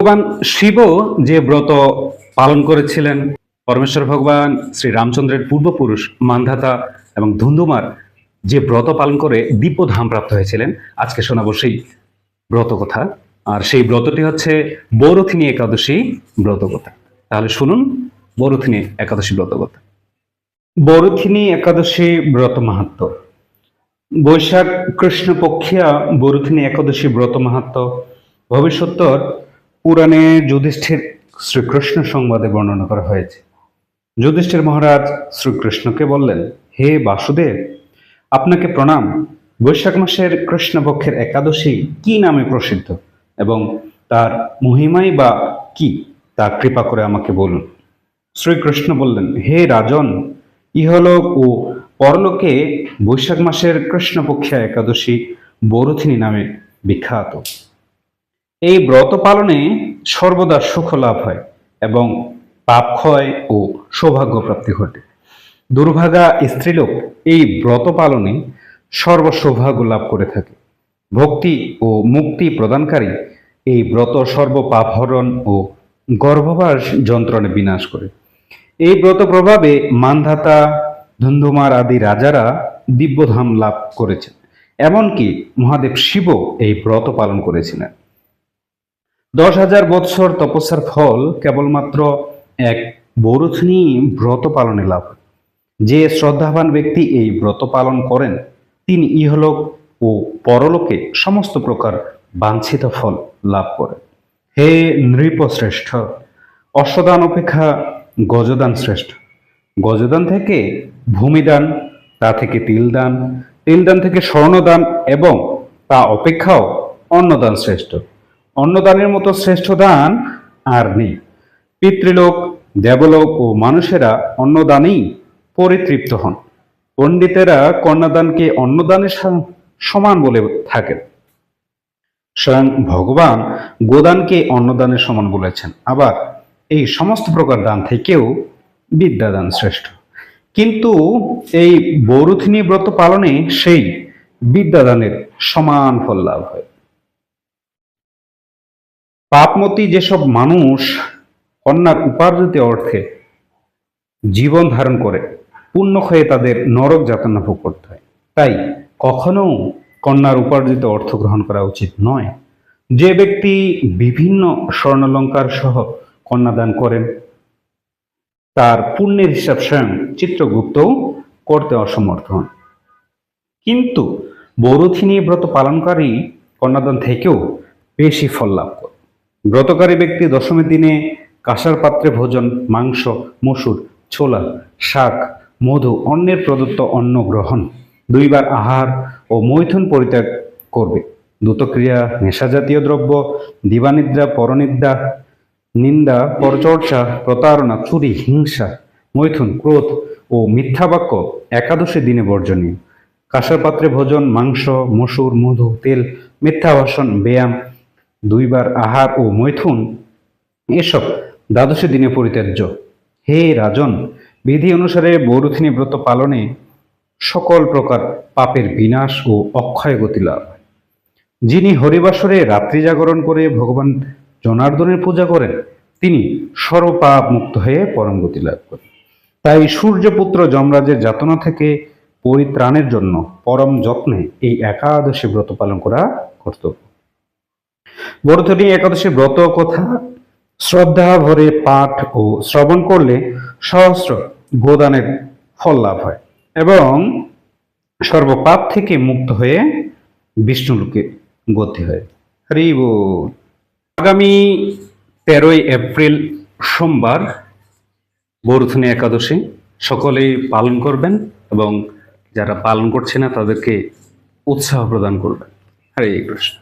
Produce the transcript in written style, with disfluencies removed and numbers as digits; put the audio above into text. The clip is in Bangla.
ভগবান শিব যে ব্রত পালন করেছিলেন, পরমেশ্বর ভগবান শ্রী রামচন্দ্রের পূর্বপুরুষ মান্ধাতা এবং ধুন্ধুমার যে ব্রত পালন করে দিব্যধাম প্রাপ্ত হয়েছিলেন, আজকে শোনাবো সেই ব্রত কথা। আর সেই ব্রতটি হচ্ছে বৌরথিনী একাদশী ব্রত কথা। তাহলে শুনুন বৌরথিনী একাদশী ব্রত কথা। বৌরথিনী একাদশী ব্রত মাহাত্ম্য। বৈশাখ কৃষ্ণপক্ষিয়া বৌরথিনী একাদশী ব্রত মাহাত্ম্য ভবিষ্যত্তর পুরাণে যুধিষ্ঠির শ্রীকৃষ্ণ সংবাদে বর্ণনা করা হয়েছে। যুধিষ্ঠির মহারাজ শ্রীকৃষ্ণকে বললেন, হে বাসুদেব, আপনাকে প্রণাম। বৈশাখ মাসের কৃষ্ণপক্ষের একাদশী কি নামে প্রসিদ্ধ এবং তার মহিমাই বা কি, তা কৃপা করে আমাকে বলুন। শ্রীকৃষ্ণ বললেন, হে রাজন, ইহলোক ও পরলোকে বৈশাখ মাসের কৃষ্ণপক্ষিয়া একাদশী বৌরথিনী নামে বিখ্যাত। এই ব্রত পালনে সর্বদা সুখ লাভ হয় এবং পাপ ক্ষয় ও সৌভাগ্য প্রাপ্তি ঘটে। দুর্ভাগা স্ত্রীলোক এই ব্রত পালনে সর্বসৌভাগ্য লাভ করে থাকে। ভক্তি ও মুক্তি প্রদানকারী এই ব্রত সর্বপাপহরণ ও গর্ভবাস যন্ত্রণা বিনাশ করে। এই ব্রত প্রভাবে মান্ধাতা, ধুন্ধুমার আদি রাজারা দিব্যধাম লাভ করেছেন। এমনকি মহাদেব শিব এই ব্রত পালন করেছিলেন। 10,000 বৎসর তপস্যার ফল কেবলমাত্র এক বৌরথিনী ব্রত পালনে লাভ। যে শ্রদ্ধাবান ব্যক্তি এই ব্রত পালন করেন, তিনি ইহলোক ও পরলোকে সমস্ত প্রকার বাঞ্ছিত ফল লাভ করেন। হে নৃপশ্রেষ্ঠ, অশ্বদান অপেক্ষা গজদান শ্রেষ্ঠ। গজদান থেকে ভূমিদান, তা থেকে তিলদান, তিলদান থেকে স্বর্ণদান এবং তা অপেক্ষাও অন্নদান শ্রেষ্ঠ। অন্নদানের মতো শ্রেষ্ঠ দান আর নেই। পিতৃলোক, দেবলোক ও মানুষেরা অন্নদানেই পরিতৃপ্ত হন। পণ্ডিতেরা কন্যাদানকে অন্নদানের সমান বলে থাকেন। স্বয়ং ভগবান গোদানকে অন্নদানের সমান বলেছেন। আবার এই সমস্ত প্রকার দান থেকেও বিদ্যাদান শ্রেষ্ঠ। কিন্তু এই বৌরথিনী ব্রত পালনে সেই বিদ্যাদানের সমান ফল লাভ হয়। পাপমতী যেসব মানুষ কন্যার উপার্জিত অর্থে জীবন ধারণ করে, পুণ্য হয়ে তাদের নরক যাতনা ভোগ করতে হয়। তাই কখনো কন্যার উপার্জিত অর্থ গ্রহণ করা উচিত নয়। যে ব্যক্তি বিভিন্ন স্বর্ণালঙ্কার সহ কন্যাদান করেন, তার পুণ্যের হিসাব স্বয়ং চিত্রগুপ্তও করতে অসমর্থ হন। কিন্তু বৌরথিনী ব্রত পালনকারী কন্যাদান থেকেও বেশি ফল লাভ করে। ব্রতকারী ব্যক্তি দশমীর দিনে কাঁসার পাত্রে ভোজন, মাংস, মসুর, ছোলা, শাক, মধু, অন্যের প্রদত্ত অন্ন গ্রহণ, 2 বার আহার ও মৈথুন পরিত্যাগ করবে। দ্রুতক্রিয়া, নেশাজাতীয় দ্রব্য, দিবানিদ্রা, পরনিদ্রা, নিন্দা, পরচর্চা, প্রতারণা, চুরি, হিংসা, মৈথুন, ক্রোধ ও মিথ্যা বাক্য একাদশী দিনে বর্জনীয়। কাঁসার পাত্রে ভোজন, মাংস, মসুর, মধু, তেল, মিথ্যা ভাষণ, ব্যায়াম, 2 বার আহার ও মৈথুন এসব দ্বাদশী দিনে পরিত্যাজ্য। হে রাজন, বিধি অনুসারে বৌরথিনী ব্রত পালনে সকল প্রকার পাপের বিনাশ ও অক্ষয় গতি লাভ হয়। যিনি হরিবাসরে রাত্রি জাগরণ করে ভগবান জনার্দনের পূজা করেন, তিনি সর্বপাপ মুক্ত হয়ে পরম গতি লাভ করেন। তাই সূর্যপুত্র যমরাজের যাতনা থেকে পরিত্রাণের জন্য পরম যত্নে এই একাদশী ব্রত পালন করা কর্তব্য। বৌরথিনী একাদশী ব্রত কথা শ্রদ্ধা ভরে পাঠ ও শ্রবণ করলে সহস্র গোদানের ফল লাভ হয় এবং সর্বপাপ থেকে মুক্ত হয়ে বিষ্ণুলোকে গতি হয়। হরি বল। আগামী 13ই এপ্রিল সোমবার বৌরথিনী একাদশী, সকলেই পালন করবেন এবং যারা পালন করছে না তাদেরকে উৎসাহ প্রদান করবেন। হরে কৃষ্ণ।